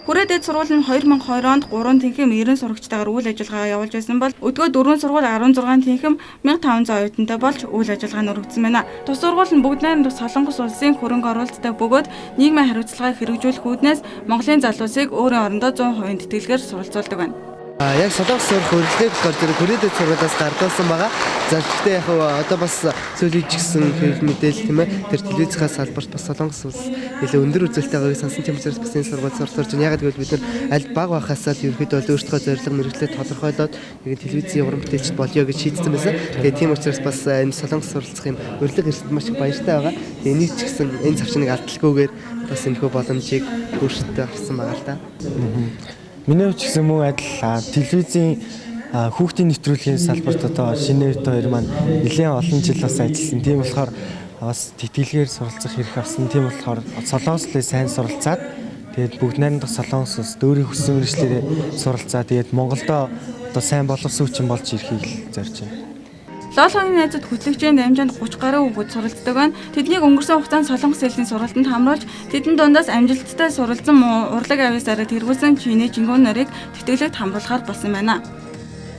Хүрээдэд сургууль нь 2020 онд 3 тэнхэм 90 сурагчтайгаар үйл ажиллагаа явуулж байсан бол өдгөө 4 сургууль 16 тэнхэм 1500 оюутантай болж үйл ажиллагаа нь өргөдсөн байна. Тус сургууль нь бүгд найрамдах Солонгос улсын хөрөнгө оруулалттай бөгөөд нийгмийн хариуцлагыг хэрэгжүүлэх үүднээс Монголын залуусыг өөрийн орондоо 100% тэтгэлгээр суралцуулдаг байна. Яг Солонгос сурах хөрлөлийг гарч ирэх хүрээдэд сургуулиас гардуулсан байгаа. За гэхдээ яг одоо бас сүүлийн ч гэсэн хэвлэл мэдээлэл тийм ээ тэр телевизийнхаа салбарт бас Солонгос улс нэлээд өндөр үзүүлэлттэй байгааг сансан тийм учраас бас энэ сургууль суралцж байна. Яг гэвэл бид нар аль бага байхасаа ерөөхдөө өөрсдөө зорилго мэрэгчлээ тодорхойлоод яг телевизийн уран бүтээлч болёо гэж шийдсэн байсан. Тэгээ тийм учраас бас энэ Солонгос суралцах юм урилга ирсэнд маш их баяртай байгаа. Тэгээ энийг ч гэсэн энэ завчныг алдалгүйгээр бас энэхүү боломжийг өөрсдөө авсан байгаа л да. Миний хувьд ч гэсэн мөн адил телевизийн хүүхдийн нэвтрүүлгийн салбарт одоо шинэ үеийн хоёр маань нэлээд олон жил бас ажилласан. Тийм болохоор бас тэтгэлгээр суралцах хэрэг авсан. Тийм болохоор Солонгослоо сайн суралцаад тэгээд бүгд найрамдах Солонгос улсад өөрийн хүссэн мэргэжлээрээ суралцаа. Тэгээд Монголдо одоо сайн боловсруучсан болж ирэхийг зорж байна. Лоолхогийн найзууд хөтлөгчийн дамжаанд 30 гаруй хүүхэд суралцдаг байна. Тэднийг өнгөрсөн хугацаанд Солонгос хэлний сургалтанд хамруулж тэдэн дундаас амжилттай суралцсан урлаг авьяасаараа тэргүүлсэн Чиний жингүүн нарыг тэтгэлэгт хамруулахаар болсон байна.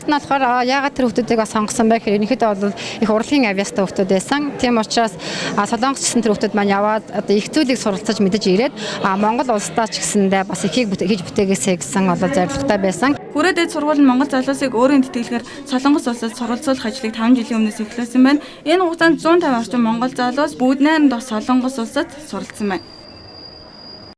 Болохоор яагаад тэр хүмүүсийг бас сонгосон бэ гэхээр ерөнхийдөө бол их урлагийн авьяастай хүмүүс байсан. Тийм учраас Солонгосчсан тэр хүмүүс маань яваад одоо их зүйлийг суралцаж мэдэж ирээд Монгол улсдаа ч гэсэндээ бас ихийг хийж бүтээгээсэй гэсэн болоо зорилготой байсан. Хүрээдэд сургууль нь Монгол залуусыг өөрийн тэтгэлгээр Солонгос улсад суралцуулах ажлыг 5 жилийн өмнөөс эхлүүлсэн байна. Энэ хугацаанд 150 орчим Монгол залуус бүгд найрамдах Солонгос улсад суралцсан байна.